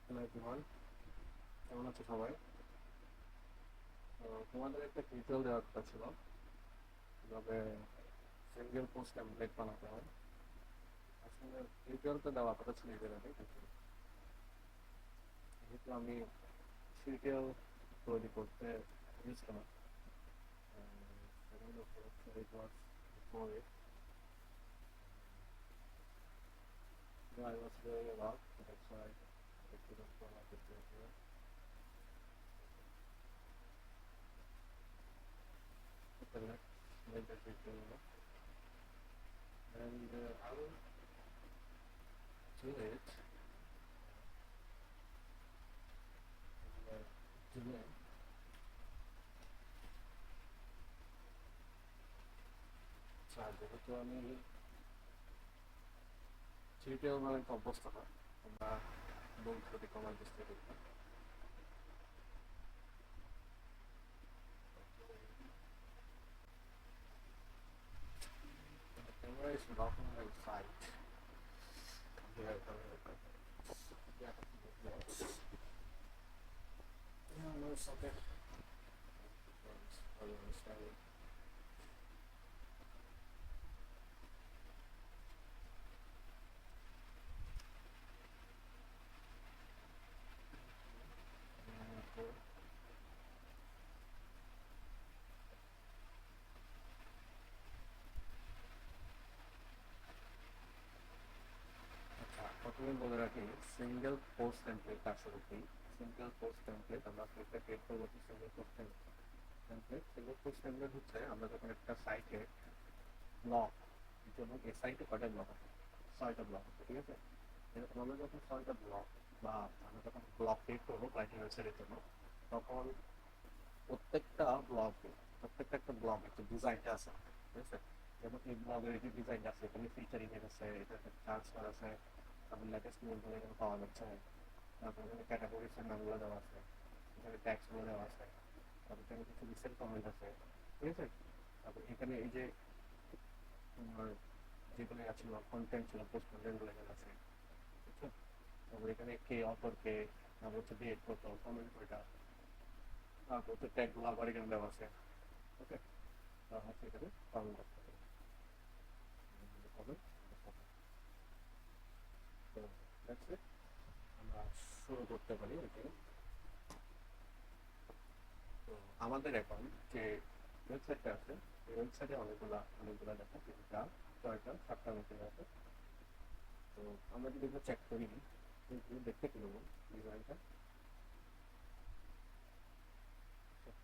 Hello everyone, কেমন আছো সবাই? তো তোমাদের একটা টিউটোরিয়াল দেওয়ার কথা ছিল কিভাবে সিঙ্গেল পোস্ট টেমপ্লেট বানাতে হয়। আসলে টিউটোরিয়ালটা দেওয়ার কথা ছিল এদের আগে, কিন্তু যেহেতু আমি সিরিয়াল তৈরি করতে বুঝতাম না, সেজন্য it was before it. I was very about, that's why I couldn't follow the tutorial. Okay, let's make the tutorial and I will do it today. যেহেতু আমি টিউটোরিয়াল মানে তো অভ্যস্ত না, আমরা বলতে যদি কমার চেষ্টা করি। The camera is blocking my sight. Yeah, yeah, yeah, no, it's okay. আচ্ছা, প্রথমে বলে রাখি, সিঙ্গেল পোস্ট টেমপ্লেট কার শুরু করি। সিঙ্গেল পোস্ট টেমপ্লেট আমরা একটা ক্রিয়েট করবো। Single post template single post template হচ্ছে আমরা যখন একটা সাইটে ব্লক, যেমন এই সাইটে কয়টা ব্লক আছে, 6টা ব্লক আছে, ঠিক আছে। এরকম আমরা যখন 6টা ব্লক বা আমরা যখন ব্লক ক্রিয়েট করবো ক্লায়েন্টের ওয়েবসাইটের জন্য, তখন প্রত্যেকটা ব্লগে প্রত্যেকটা একটা ব্লগ একটা ডিজাইনটা আছে, ঠিক আছে। যেমন এই ব্লগের এই যে ডিজাইনটা আছে, এখানে ফিচারিং এর আছে, এটাতে ট্রান্সফার আছে, তারপর লেটেস্ট নিউজগুলো এখানে পাওয়া যাচ্ছে, তারপর এখানে ক্যাটাগরিজ এর নামগুলো দেওয়া আছে, এখানে ট্যাক্সগুলো দেওয়া আছে, তারপর এখানে কিছু রিসেন্ট কমেন্ট আছে, ঠিক আছে। তারপর এখানে এই যে তোমার যেগুলো ছিল কন্টেন্ট ছিল, পোস্ট কন্টেন্টগুলো এখানে আছে, বুঝছো। তারপর এখানে কে অথর কে, তারপর হচ্ছে ডেট কত, কমেন্ট কয়টা, তারপর হচ্ছে ট্যাগগুলো আবার এখানে দেওয়া আছে। ওকে, হচ্ছে এখানে কমেন্ট করতে হবে, কমেন্ট। তো দ্যাটস ইট, আমরা শুরু করতে পারি এখানে। তো আমাদের এখন যে ওয়েবসাইটটা আছে, এই ওয়েবসাইটে অনেকগুলা দেখা, 3টা 6টা 7টা মেসেজ আছে। তো আমরা যদি এগুলো চেক করি, কিন্তু দেখতে কি নেবো ডিজাইনটা,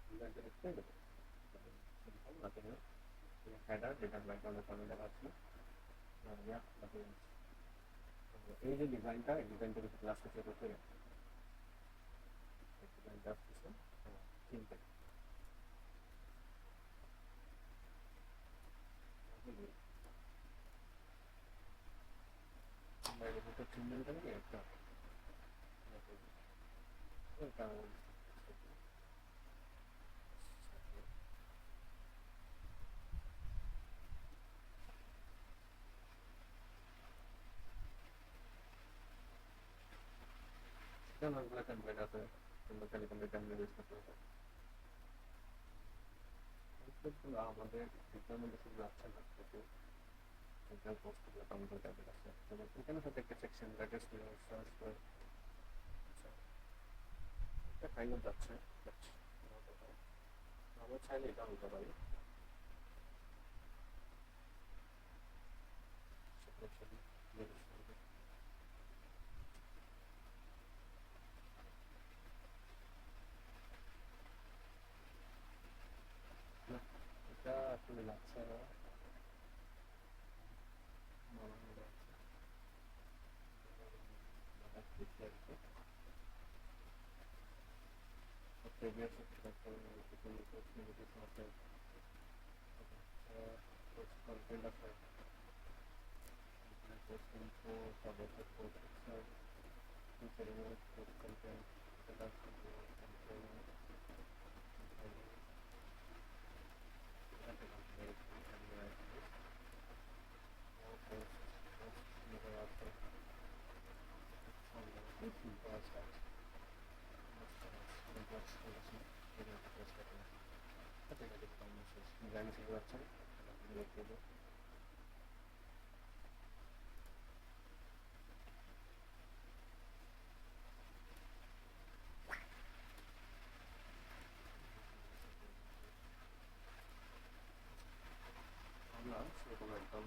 ডিজাইনটা দেখতে দেবো সিম্পল নাথিং এলস। হেডার যেটার ব্যাকগ্রাউন্ডে কমেন্ট দেওয়া আছে, নাথিং এলস। এই যে ডিজাইনটা, এই ডিজাইনটা যদি ক্লাস কিছু করতে গেছে, এই ডিজাইনটা আসতেছে তিনটে, বাইরে ভিতর 3 দিনটা নিয়ে একটা অনেকগুলো টেমপ্লেট আছে, তোমরা খালি তোমরা টেমপ্লেট ইউজ করতে পারো। টেমপ্লেটগুলো আমাদের রিকোয়ারমেন্ট শুধু যাচ্ছে না, কিন্তু এখানে পোস্টগুলো কমেন্ট টেমপ্লেট আছে, যেমন এখানে হচ্ছে একটা সেকশন লেটেস্ট নিউজ সার্চ করে, এটা কাইন্ড অফ যাচ্ছে, আমরা চাইলে এটা হতে পারি সেকশন। এটা আসলে যাচ্ছে না, previous content of post info, cover the post itself, featuring post content, আমরা সেরকম একদম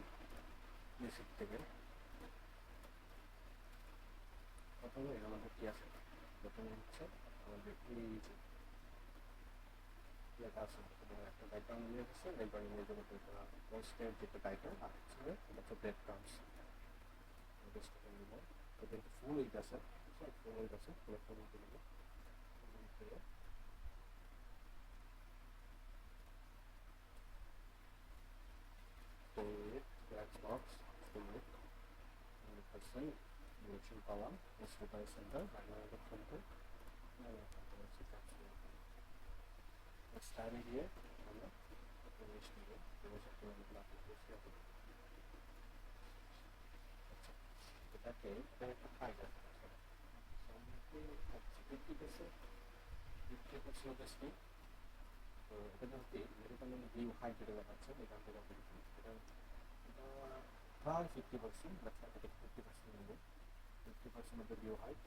নিচের থেকে প্রথমে আমাদের কি আছে, প্রথমে হচ্ছে আমাদের এই যে লেখা আছে একটা ব্যাকগ্রাউন্ড নিয়ে গেছে, ব্যাকগ্রাউন্ড নিয়ে যাবো পোস্টের যেটা টাইটেল আর হচ্ছে এটা হচ্ছে ব্রেড ক্রাম্পস পোস্টটা নিব। এটা একটু ফুল হয়ে গেছে, ফুল হয়ে গেছে, ফুলটা নিতে নেব black box full person direction column by center manual center style দিয়ে আমরা প্রবেশ নিব, প্রবেশ করে এটাকে একটা ফাইল আছে 50% তো এটা যদি এরকম ভিউ হাইট যেটা দেখাচ্ছে এখান থেকে এটা প্রায় 50%, এটাকে 50% নেব। 50% of the view height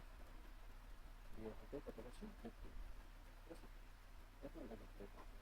কত পাচ্ছি 50, ঠিক আছে। এখন এটা দেখতে পাচ্ছি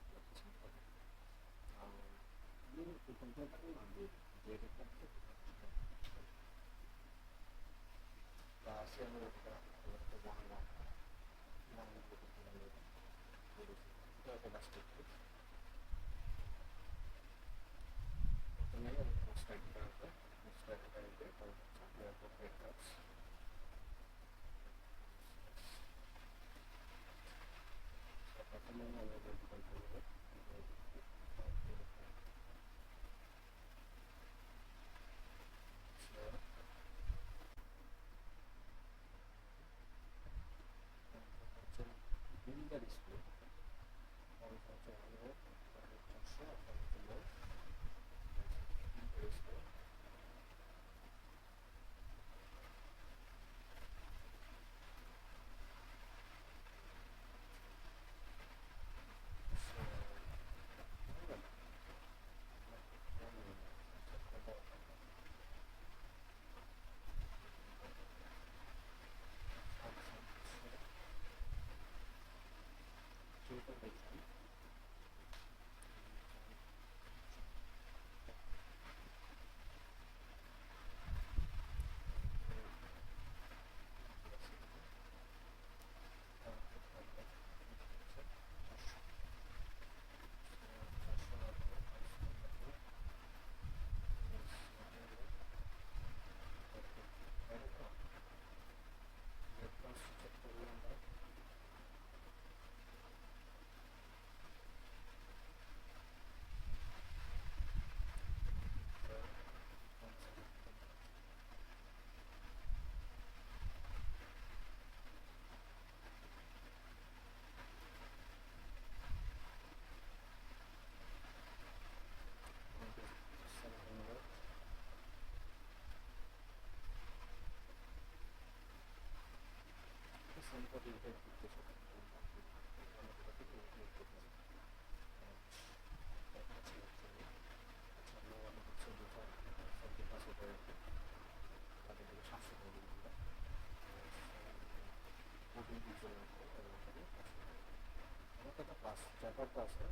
ব্যাপারটা আছে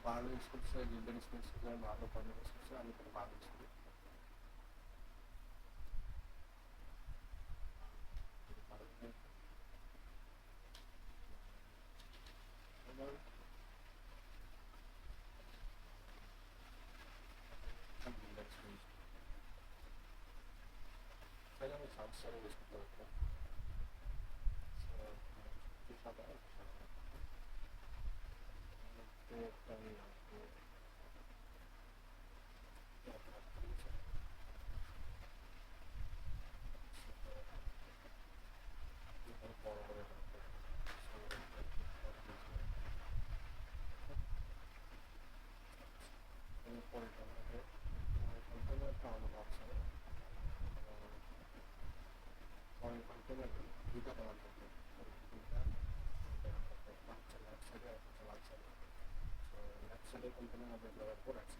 বাংলা ইউজ করছে, লিডার ইউজ করছে, আরো কর্ম ইউজ করছে, আমি কোনো বাংলা ইউজ করি। আমি সাবস্টার ইউজ করতে পারতাম। on option on container দুইটা কমান্ড করতে দুইটা left side আর right side so left side এর কন্টেনার আমরা ব্যবহার করে রাখছি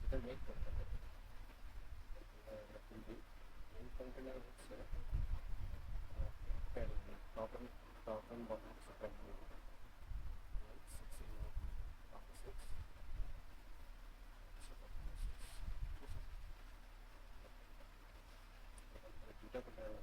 এটা মেক করতে হবে মেন কন্টেনার হচ্ছে top and bottom হচ্ছে প্যাডিং 6 দুটা কন্টেনার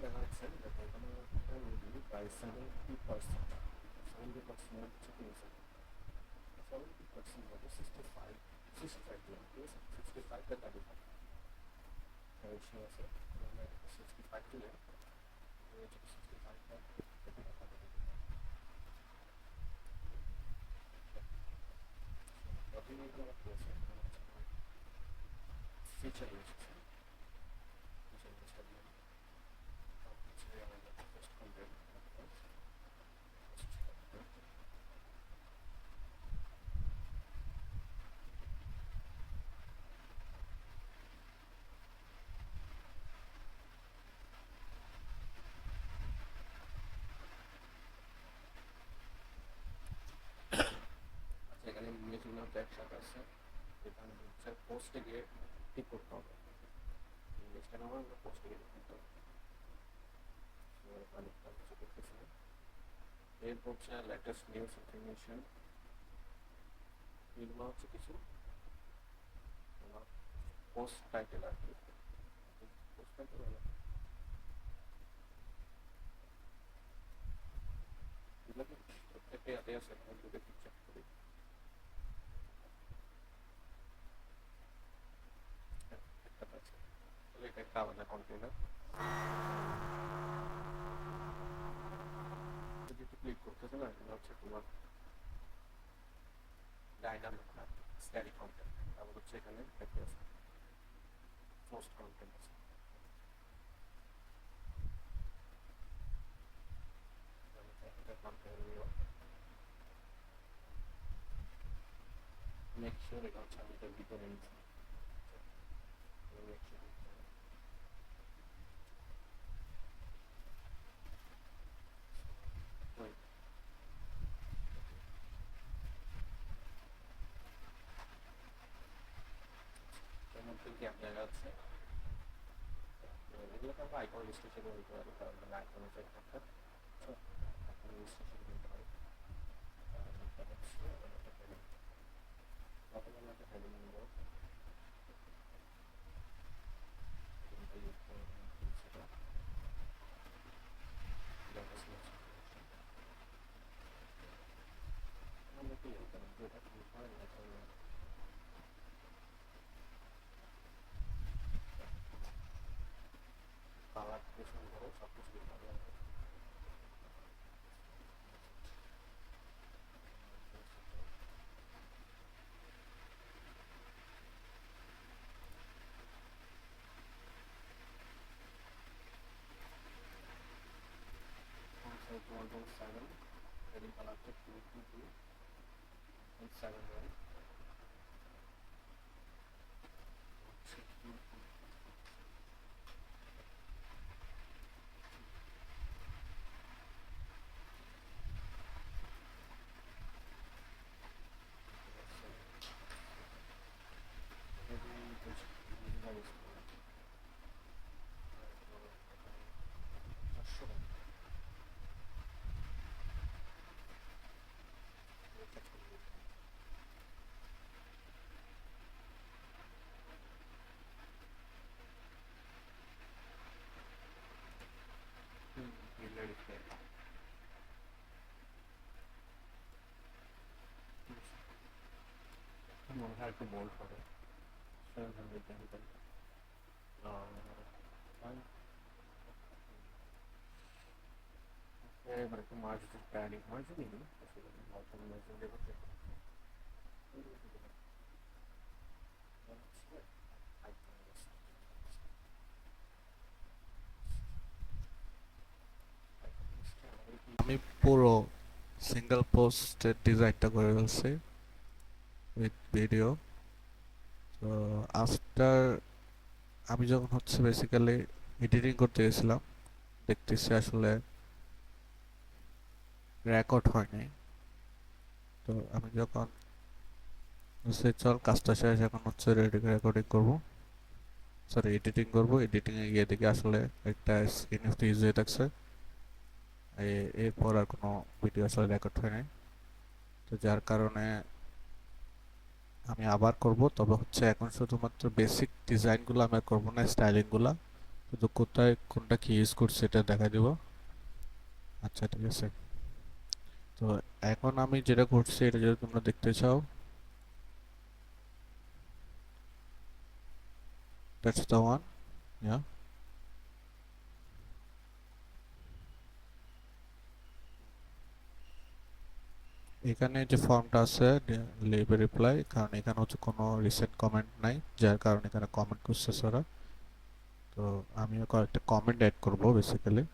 দেখা যাচ্ছে যে প্রায় 70% হচ্ছে কিনেছে 70% মধ্যে 65 দিলাম ঠিক আছে 65 টা দাবি থাকে রেশিও আছে 65 দিলে 65 টা ফিচার এসেছে এখানে ইংরেজিগুলো একসাথে আছে এখানে হচ্ছে পোস্টে গিয়ে ঠিক করতে হবে ইংলিশটা না আমরা পোস্টে গিয়ে করতে হবে এরপর হচ্ছে লেটেস্ট নিউজ ইনফরমেশন এগুলো হচ্ছে কিছু পোস্ট টাইটেল আর কি পোস্ট টাইটেল হলো এগুলো কি প্রত্যেকটা ইয়াতে আছে যদি চেক করি একটা একটা আলাদা কন্টেনার যদি ক্লিক করতেছে না এটা হচ্ছে তোমার ডাইনামিক না স্ট্যাটিক কন্টেন্ট তারপর হচ্ছে এখানে একটা আছে পোস্ট কন্টেন্ট আছে মেক শিওর এটা হচ্ছে আমি এটার ভিতরে নিচ্ছি মেক শিওর গ্যাপ জায়গা আছে এগুলোকে আমরা আইকন রেজিস্ট্রেশন বলতে পারি কারণ আইকন হচ্ছে একটা আইকন রেজিস্ট্রেশন বলতে পারি প্রথমে আমরা একটা হেডিং নেব আমরা কি এটা ক্লিক করে কালার থেকে শুরু করে সব কিছু দিতে হবে seven heading color to 222 and 7 right আর একটু বোল্ড হবে 700 দেন এবার একটু মার্জিন প্যাডিং মার্জিনই নিই আসলে মার্জিন দেবো আমি পুরো সিঙ্গেল পোস্টের ডিজাইনটা করে ফেলছি উইথ ভিডিও। তো আফটার আমি যখন হচ্ছে বেসিক্যালি এডিটিং করতে গেছিলাম দেখতেছি আসলে রেকর্ড হয়নি। তো আমি যখন চল কাজটা শেষ এখন হচ্ছে রেকর্ডিং করবো, সরি এডিটিং করবো, এডিটিংয়ে গিয়ে দেখি আসলে একটা স্ক্রিন একটু ইউজ হয়ে থাকছে, এরপর আর কোনো ভিডিও আসলে রেকর্ড হয় নাই। তো যার কারণে আমি আবার করব, তবে হচ্ছে এখন শুধুমাত্র বেসিক ডিজাইনগুলো আমি আর করবো না, স্টাইলিংগুলো শুধু কোথায় কোনটা কি ইউজ করছি এটা দেখা দিব। আচ্ছা ঠিক আছে। তো এখন আমি যেটা করছি এটা যদি তোমরা দেখতে চাও, that's the one, yeah. এখানে যে ফর্মটা আছে লিভ রিপ্লাই, কারণ এখানে হচ্ছে কোনো রিসেন্ট কমেন্ট নাই, যার কারণে এখানে কমেন্ট করছে ওরা। তো আমিও কয়েকটা কমেন্ট অ্যাড করব বেসিক্যালি।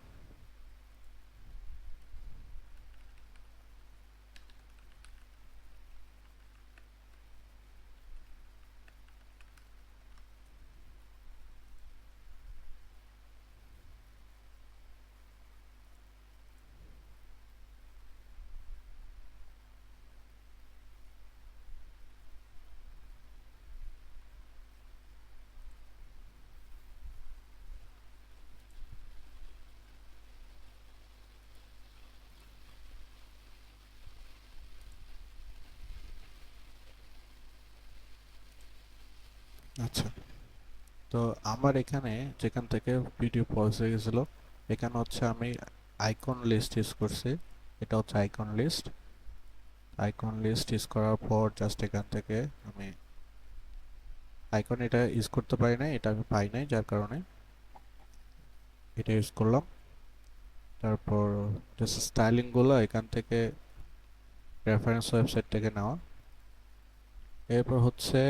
আচ্ছা, তো আমার এখানে যেখান থেকে ভিডিও পজ হয়ে গেছিলো এখানে হচ্ছে আমি আইকন লিস্ট ইউজ করছি। এটা হচ্ছে icon list. Icon list use করার পর জাস্ট এখান থেকে আমি আইকন এটা ইউজ করতে পারি না, এটা আমি পাই নাই, যার কারণে এটা ইউজ করলাম। তারপর জাস্ট স্টাইলিংগুলো এখান থেকে রেফারেন্স ওয়েবসাইট থেকে নেওয়া। এরপর হচ্ছে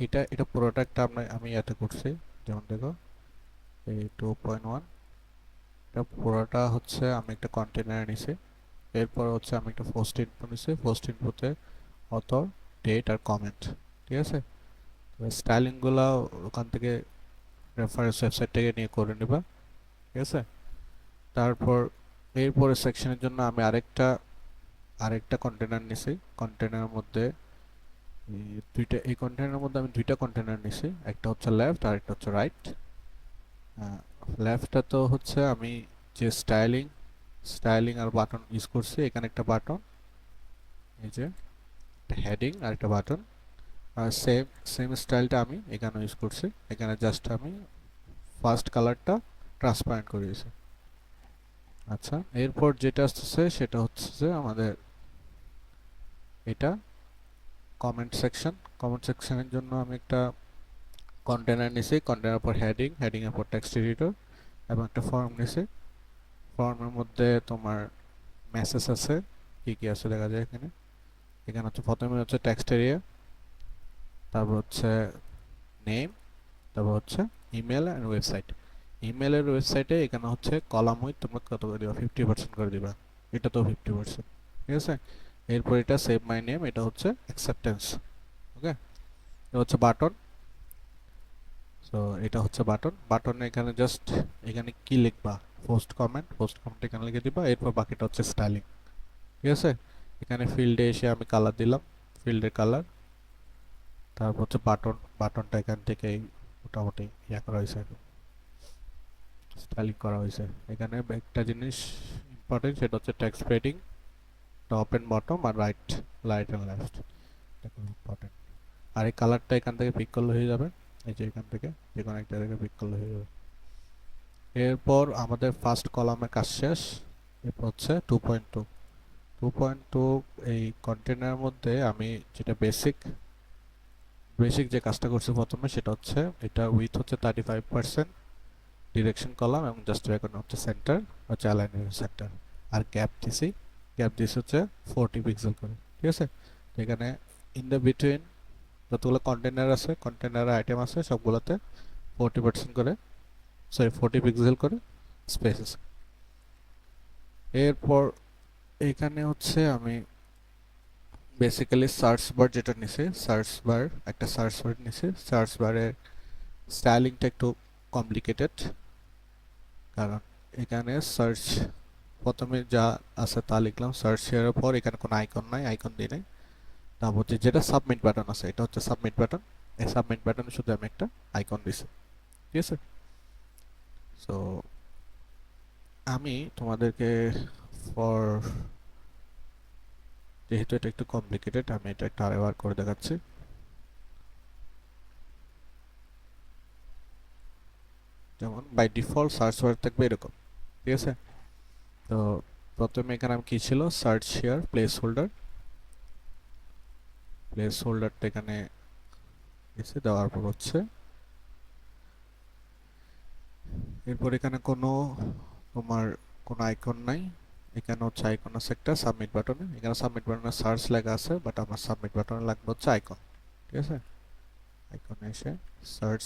এটা এটা পুরোটা একটা আমি এতে করছি, যেমন দেখো এই 2.1 এটা পুরোটা হচ্ছে আমি একটা কন্টেনার নিছি। এরপর হচ্ছে আমি একটা পোস্ট ইনফো নিছি, পোস্ট ইনফোতে অথর, ডেট আর কমেন্ট, ঠিক আছে। স্টাইলিংগুলো ওখান থেকে রেফারেন্স ওয়েবসাইট থেকে নিয়ে করে নিবা, ঠিক আছে। তারপর এরপরের সেকশনের জন্য আমি আরেকটা আরেকটা কন্টেনার নিছি। কন্টেনারের মধ্যে এই কন্টেনারের মধ্যে আমি দুইটা কন্টেনার নিছি, একটা হচ্ছে লেফট আর একটা হচ্ছে রাইট। লেফটটা তো হচ্ছে আমি যে স্টাইলিং আর বাটন ইউজ করছি, এখানে একটা বাটন, এই যে হেডিং আর একটা বাটন, আর সেম স্টাইলটা আমি এখানে ইউজ করছি। এখানে জাস্ট আমি ফার্স্ট কালারটা ট্রান্সপারেন্ট করে দিয়েছি। আচ্ছা, এরপর যেটা আসছে সেটা হচ্ছে যে আমাদের এটা কমেন্ট সেকশন। কমেন্ট সেকশনের জন্য আমি একটা কন্টেনার নিছি, কন্টেনার পর হেডিং এর পর টেক্সট এডিটর এবং একটা ফর্ম নিছি। ফর্মের মধ্যে তোমার মেসেজ আছে, কি কি আছে দেখা যায় এখানে। এখানে হচ্ছে প্রথমে হচ্ছে টেক্সট এরিয়া, তারপর হচ্ছে নেম, তারপর হচ্ছে ইমেল এন্ড ওয়েবসাইট। ইমেলের ওয়েবসাইটে এখানে হচ্ছে কলাম উইথ তোমরা কত করে দিবা, 50% করে দিবা, এটা তো 50%, ঠিক আছে। এরপর এটা সেভ মাই নেম, এটা হচ্ছে অ্যাকসেপ্টেন্স, ওকে। এটা হচ্ছে বাটন। সো এটা হচ্ছে বাটনে এখানে জাস্ট এখানে কি লিখবা, পোস্ট কমেন্ট এখানে লিখে দিবা। এরপর বাকিটা হচ্ছে স্টাইলিং, ঠিক আছে। এখানে ফিল্ডে এসে আমি কালার দিলাম, ফিল্ডের কালার। তারপর হচ্ছে বাটনটা এখান থেকে মোটামুটি ইয়া করা হয়েছে, স্টাইলিং করা হয়েছে। এখানে একটা জিনিস ইম্পর্টেন্ট, সেটা হচ্ছে text padding, top and bottom আর রাইট এন্ড লেফট, এটা খুব ইম্পর্টেন্ট। আর এই কালারটা এখান থেকে পিক করলে হয়ে যাবে, এই যে এখান থেকে যে কোনো একটা থেকে পিক করলে হয়ে যাবে। এরপর আমাদের ফার্স্ট কলামের কাজ শেষ। এরপর হচ্ছে 2.2 2.2 এই কন্টেনারের মধ্যে আমি যেটা বেসিক যে কাজটা করছি প্রথমে সেটা হচ্ছে এটা উইথ হচ্ছে 35%, ডিরেকশন কলাম এবং জাস্ট ব্যাকগ্রাউন্ড হচ্ছে সেন্টার, হচ্ছে অ্যালাইনের সেন্টার, আর গ্যাপ দিস হচ্ছে 40 পিক্সেল করে। ঠিক আছে, তো এখানে ইন দ্য বিটুইন যতগুলো কন্টেনার আছে, কন্টেনার আইটেম আছে, সবগুলোতে 40% করে, সরি 40 পিক্সেল করে স্পেস আছে। এরপর এখানে হচ্ছে আমি বেসিক্যালি সার্চ বার যেটা নিছি, একটা সার্চ বার নিছি। সার্চ বারের স্টাইলিংটা একটু কমপ্লিকেটেড, কারণ এখানে সার্চ প্রথমে যা আছে তা লিখলাম, সার্চ এর পর এখানে কোনো আইকন নাই, আইকন দিই নাই। তারপর যেটা সাবমিট বাটন আছে, এটা হচ্ছে সাবমিট বাটন। এই সাবমিট বাটনে শুধু আমি একটা আইকন দিছি। ঠিক আছে, সো আমি তোমাদেরকে ফর যেহেতু এটা একটু কমপ্লিকেটেড, আমি এটা একটা আরেকবার করে দেখাচ্ছি। যেমন বাই ডিফল্ট সার্চ বার থাকবে এরকম। ঠিক আছে, তো প্রথমে এখানে আমি কি ছিল, সার্চ হিয়ার প্লেস হোল্ডারটা এখানে এসে দেওয়ার পর হচ্ছে এরপর এখানে তোমার কোনো আইকন নাই। এখানে হচ্ছে আইকন আছে একটা সাবমিট বাটনে, এখানে সাবমিট বাটনে সার্চ লেখা আছে, বাট আমার সাবমিট বাটনে লাগবে হচ্ছে আইকন। ঠিক আছে, আইকনে এসে সার্চ।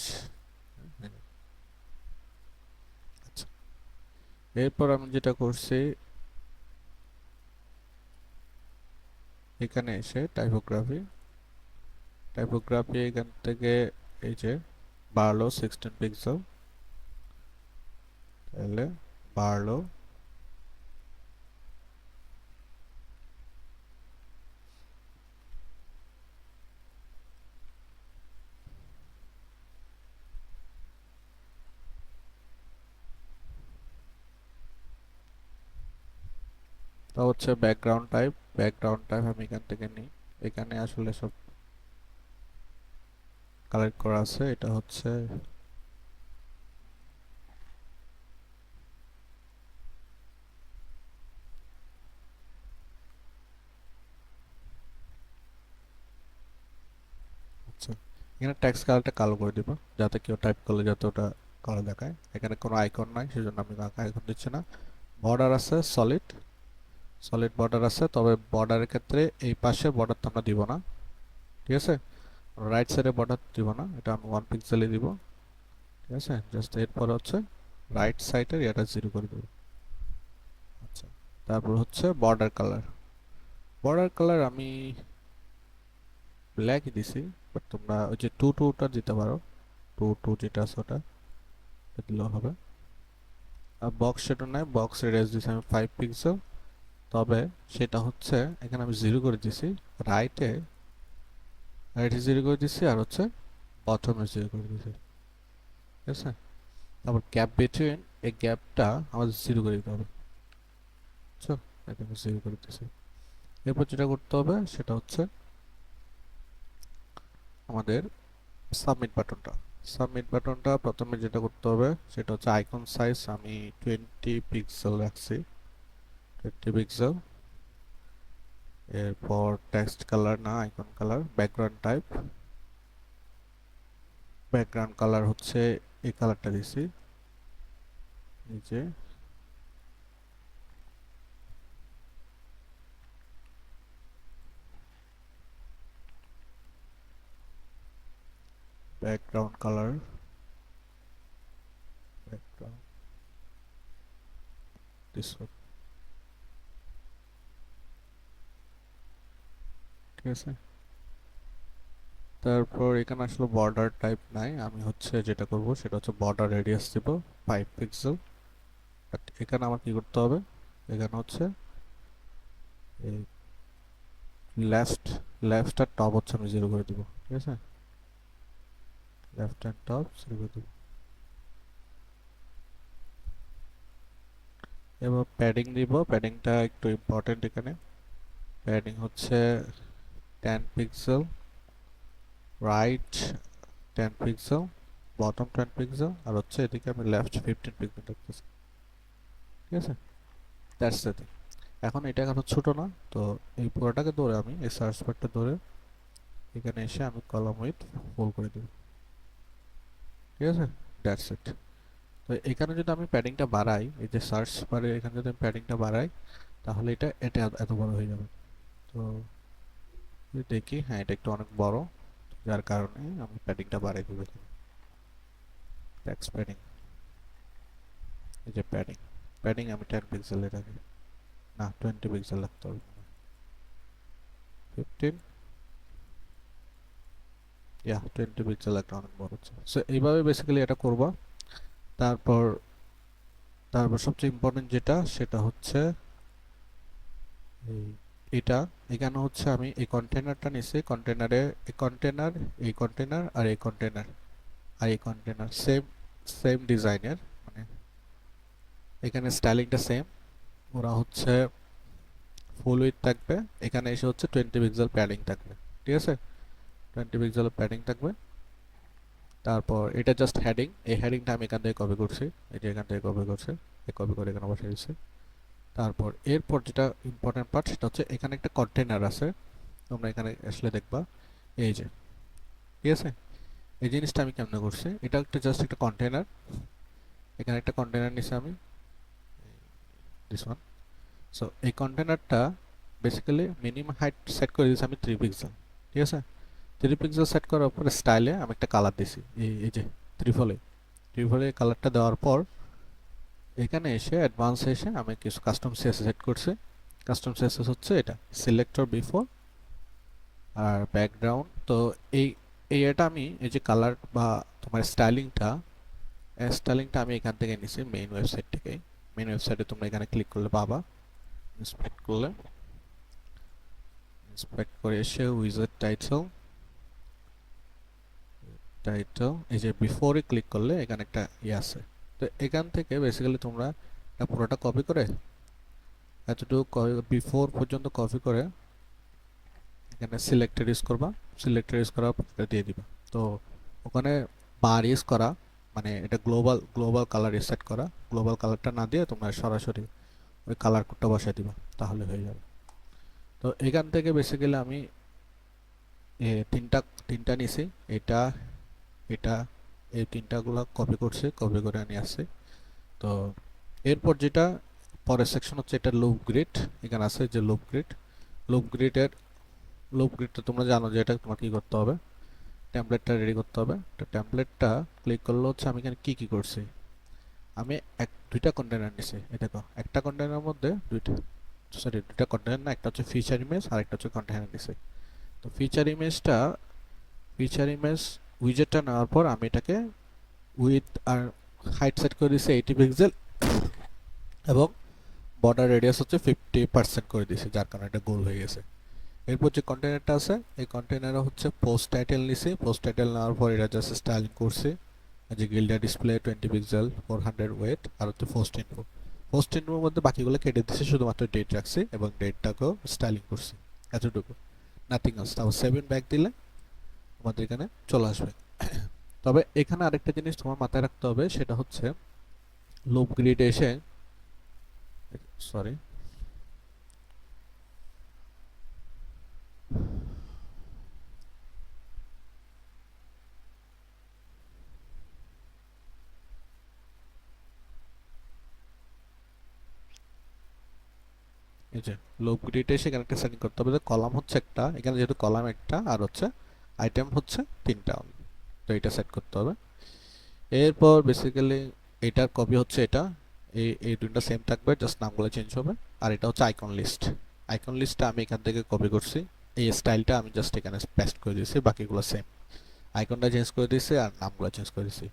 আচ্ছা, এরপর আমি যেটা করছি এখানে এসে টাইপোগ্রাফি এখান থেকে এই যে বাড়লো 16 পিক্সেল, তাহলে বাড়লো তা হচ্ছে ব্যাকগ্রাউন্ড টাইপ আমি এখান থেকে নিই। এখানে আসলে সব কালেক্ট করা আছে, এটা হচ্ছে আচ্ছা, এখানে টেক্সট কালারটা কালো করে দিব, যাতে কেউ টাইপ করলে যাতে ওটা কালো দেখায়। এখানে কোনো আইকন নাই, সেজন্য আমি আইকন দিচ্ছি না। বর্ডার আছে সলিড বর্ডার আছে, তবে বর্ডারের ক্ষেত্রে এই পাশে বর্ডার তো আমরা দিব না। ঠিক আছে, রাইট সাইডে বর্ডার দিব না, এটা আমি 1 পিক্সেলই দিব। ঠিক আছে, জাস্ট এরপর হচ্ছে রাইট সাইডের এটা 0 করে দেব। আচ্ছা, তারপর হচ্ছে বর্ডার কালার আমি ব্ল্যাকই দিছি, বাট তোমরা ওই যে 2 দিতে পারো, 2 যেটা আছে ওটা দিলেও হবে। আর বক্স সেটা নয়, বক্স রেডিয়াস দিছি আমি 5 পিক্সেল, তবে সেটা হচ্ছে এখানে আমি 0 করে দিছি, রাইটে রাইটে 0 করে দিছি, আর হচ্ছে বটমে 0 করে দিছি। ঠিক আছে, তারপর গ্যাপ বিটুইন, এই গ্যাপটা আমাদের 0 করে দিতে হবে। বুঝছো, এটা আমি 0 করে দিছি। এরপর যেটা করতে হবে সেটা হচ্ছে আমাদের সাবমিট বাটনটা প্রথমে যেটা করতে হবে সেটা হচ্ছে আইকন সাইজ আমি 20 পিক্সেল রাখছি, 20 পিক্সেল। এরপর টেক্সট কালার না, আইকন কালার। ব্যাকগ্রাউন্ড কালার হচ্ছে এই কালারটা দিছি, এই যে ব্যাকগ্রাউন্ড কালার, ব্যাকগ্রাউন্ড দিস। ঠিক আছে, তারপর এখানে আসলে বর্ডার টাইপ নাই, আমি হচ্ছে যেটা করব সেটা হচ্ছে বর্ডার রেডিয়াস দিব 5 পিক্সেল। বাট এখানে আমার কি করতে হবে, এখানে হচ্ছে এই লেফট লেফট আর টপ হচ্ছে আমি 0 করে দিব। ঠিক আছে, লেফট অ্যান্ড টপ 0 করে দিব। এবার প্যাডিং দিব, প্যাডিংটা একটু ইম্পর্টেন্ট এখানে। প্যাডিং হচ্ছে 10 pixel, right 10 pixel, bottom 10 pixel, আর হচ্ছে এদিকে আমি লেফট 15 পিক্সেল রাখতেছি। ঠিক আছে, দ্যাটস দ্য থিং। এখন এটা এখন ছোট না, তো এই পুরোটাকে ধরে আমি এই সার্চ বারটা ধরে এখানে এসে আমি কলাম উইথ ফুল করে দেব। ঠিক আছে, দ্যাটস ইট। তো এখানে যদি আমি প্যাডিংটা বাড়াই, এই যে সার্চ বারে এখানে যদি আমি প্যাডিংটা বাড়াই, তাহলে এটা এটা এত বড় হয়ে যাবে। তো যদি দেখি, হ্যাঁ এটা একটু অনেক বড়, যার কারণে আমি প্যাডিংটা বাড়াই দেবো। টেক্সট প্যাডিং, এই যে প্যাডিং, প্যাডিং আমি 10 পিক্সেলের রাখি, না 20 পিক্সেল রাখতে হবে, 15, ইয়া 20 পিক্সেল একটা অনেক বড় হচ্ছে। সো এইভাবে বেসিক্যালি এটা করবা। তারপর তারপর সবচেয়ে ইম্পর্টেন্ট যেটা, সেটা হচ্ছে এই এটা। এখানে হচ্ছে আমি এই কন্টেনারটা নিছি, কন্টেনারে এই কন্টেনার, এই কন্টেনার আর এই কন্টেনার আর এই কন্টেনার সেম সেম ডিজাইনের, মানে এখানে স্টাইলিংটা সেম। ওরা হচ্ছে ফুল উইথ থাকবে, এখানে এসে হচ্ছে 20 পিক্সেল প্যাডিং থাকবে। ঠিক আছে, 20 পিক্সেল প্যাডিং থাকবে। তারপর এটা জাস্ট হেডিং, এই হেডিংটা আমি এখান থেকে কপি করছি, এই যে এখান থেকে কপি করছি, এই কপি করে এখানে বসিয়ে দিচ্ছি। তারপর এরপর যেটা ইম্পর্টেন্ট পার্ট, সেটা হচ্ছে এখানে একটা কন্টেনার আছে, তোমরা এখানে আসলে দেখবা, এই যে। ঠিক আছে, এই জিনিসটা আমি কেমনে করছি, এটা একটা জাস্ট একটা কন্টেনার, এখানে একটা কন্টেনার নিছি আমি, দিস ওয়ান। সো এই কন্টেনারটা বেসিক্যালি মিনিমাম হাইট সেট করে দিয়েছি আমি 3 পিক্সেল। ঠিক আছে, 3 পিক্সেল সেট করার পরে স্টাইলে আমি একটা কালার দিছি, এই যে ত্রিফলে, ত্রিফলে কালারটা দেওয়ার পর এখানে এসে অ্যাডভান্সে এসে আমি কিছু কাস্টম সিএসএস সেট করছি। কাস্টম সিএসএস হচ্ছে এটা সিলেক্টর বিফোর আর ব্যাকগ্রাউন্ড। তো এই এই এটা আমি এই যে কালার বা তোমার স্টাইলিংটা আমি এখান থেকে নিছি মেইন ওয়েবসাইট থেকে। মেইন ওয়েবসাইটে তোমরা এখানে ক্লিক করলে পাবা, ইন্সপেক্ট করলে, ইন্সপেক্ট করে এসে উইজার্ড টাইটেল, টাইটেল এই যে বিফোরে ক্লিক করলে এখানে একটা ইয়ে আছে। তো এখান থেকে বেসিক্যালি তোমরা এটা পুরোটা কপি করে, এতটুকু বিফোর পর্যন্ত কপি করে এখানে সিলেক্টেড ইউজ করবা, সিলেক্টেড ইউজ করার পর এটা দিয়ে দিবা। তো ওখানে বার ইউজ করা, মানে এটা গ্লোবাল গ্লোবাল কালার সেট করা, গ্লোবাল কালারটা না দিয়ে তোমরা সরাসরি ওই কালার কোডটা বসাই দিবা, তাহলে হয়ে যাবে। তো এখান থেকে বেসিক্যালি আমি তিনটা তিনটা নিছি, এটা এটা এই তিনটাগুলো কপি করছি, কপি করে নিয়ে আসছি। তো এরপর যেটা পরের সেকশন হচ্ছে এটা লুপ গ্রিড। এখানে আছে যে লুপ গ্রিড, লুপ গ্রিডের লুপ গ্রিডটা তোমরা জানো যে এটা তোমার কি করতে হবে, টেমপ্লেটটা রেডি করতে হবে। তো টেমপ্লেটটা ক্লিক করলে হচ্ছে আমি এখানে কি কি করছি, আমি দুইটা কন্টেনার নিছি। এই দেখো, একটা কন্টেনারের মধ্যে দুইটা কন্টেনার না, একটা হচ্ছে ফিচার ইমেজ আর একটা হচ্ছে কন্টেনার নিছি। তো ফিচার ইমেজ উইজেটটা নেওয়ার পর আমি এটাকে উইথ আর হাইট সেট করে দিয়েছি 80 পিক্সেল এবং বর্ডার রেডিয়াস হচ্ছে 50% করে দিয়েছি, যার কারণে এটা গোল হয়ে গেছে। এরপর যে কন্টেনারটা আছে, এই কন্টেনারে হচ্ছে পোস্ট টাইটেল নিছি, পোস্ট টাইটেল নেওয়ার পর এটা জাস্ট স্টাইলিং করছি, যে গিল্ডা ডিসপ্লে 20 পিক্সেল 400 ওয়েট আর হচ্ছে পোস্ট ইনফো। পোস্ট ইনফোর মধ্যে বাকিগুলো কেটে দিচ্ছি, শুধুমাত্র ডেট রাখছি এবং ডেটটাকেও স্টাইলিং করছি, এতটুকু, নাথিং এলস। তারপর 7 ব্যাক দিলে আমাদের এখানে চলে আসবে। তবে এখানে আরেকটা জিনিস তোমার মাথায় রাখতে হবে, সেটা হচ্ছে লুপ গ্রিডে এসে, সরি, এই যে লুপ গ্রিডে এসে এখানে একটা সেটিং করতে হবে যে কলাম হচ্ছে একটা, এখানে যেহেতু কলাম একটা আর হচ্ছে আইটেম হচ্ছে তিনটা, তো এটা সেট করতে হবে। এরপর বেসিক্যালি এটার কপি হচ্ছে এটা, এই দুটো সেম থাকবে, জাস্ট নামগুলো চেঞ্জ হবে। আর এটা হচ্ছে আইকন লিস্ট, আইকন লিস্টটা আমি এখান থেকে কপি করছি, এই স্টাইলটা আমি জাস্ট এখানে পেস্ট করে দিয়েছি, বাকিগুলো সেম, আইকনটা চেঞ্জ করে দিয়েছি আর নামগুলো চেঞ্জ করে দিয়েছি।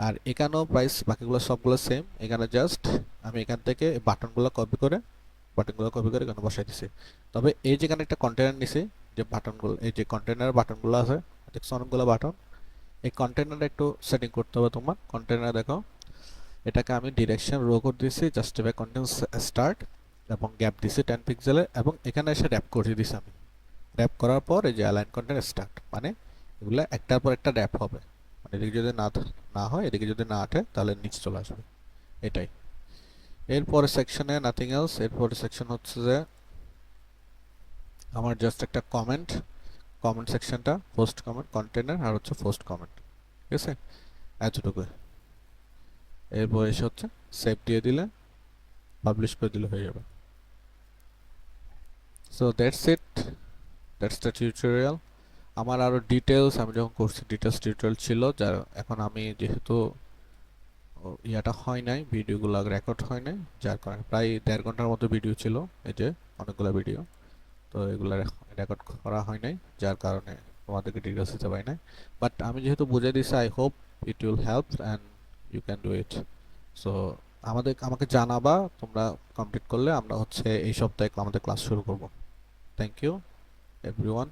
আর এখানেও প্রাইস বাকিগুলো সবগুলো সেম, এখানে জাস্ট আমি এখান থেকে বাটনগুলো কপি করে এখানে বসাই দিছি। তবে এই যেখানে একটা কন্টেনার নিছি, যে বাটনগুলো, এই যে কন্টেনার বাটনগুলো আছে, দেখছো অনেকগুলো বাটন, এই কন্টেনারটা একটু সেটিং করতে হবে তোমার। কন্টেনার দেখো, এটাকে আমি ডিরেকশন রো করে দিয়েছি, জাস্টিফাই কন্টেন্ট স্টার্ট এবং গ্যাপ দিছি 10 পিক্সেলে, এবং এখানে এসে র্যাপ করে দিয়েছি আমি। র্যাপ করার পর এই যে অ্যালাইন কন্টেন্ট স্টার্ট, মানে এগুলো একটার পর একটা র্যাপ হবে, মানে এদিকে যদি না হয়, এদিকে যদি না আটে তাহলে নিচে চলে আসবে, এটাই। এরপরে সেকশনে নাথিং এলস, এরপরে সেকশন হচ্ছে যে আমার জাস্ট একটা কমেন্ট, কমেন্ট সেকশনটা পোস্ট কমেন্ট কন্টেনার আর হচ্ছে পোস্ট কমেন্ট, ঠিক আছে, এতটুকু। এরপর এসে হচ্ছে সেভ দিয়ে দিলে পাবলিশ করে দিলে হয়ে যাবে। So that's it, that's the tutorial. আমার আরো ডিটেলস আমি যখন করছি ডিটেলস টিউটোরিয়াল ছিল, যার এখন আমি যেহেতু ইয়াটা হয় নাই, ভিডিওগুলো রেকর্ড হয় নাই, যার কারণে প্রায় 1.5 ঘন্টার মতো ভিডিও ছিল, এই যে অনেকগুলো ভিডিও, তো এগুলো রেকর্ড করা হয় নাই, যার কারণে তোমাদেরকে ডিটেলস দিতে পারি নাই। বাট আমি যেহেতু বুঝিয়ে দিচ্ছি, I hope it will help and you can do it. So আমাকে জানাবা তোমরা কমপ্লিট করলে, আমরা হচ্ছে এই সপ্তাহে আমাদের ক্লাস শুরু করব। Thank you everyone.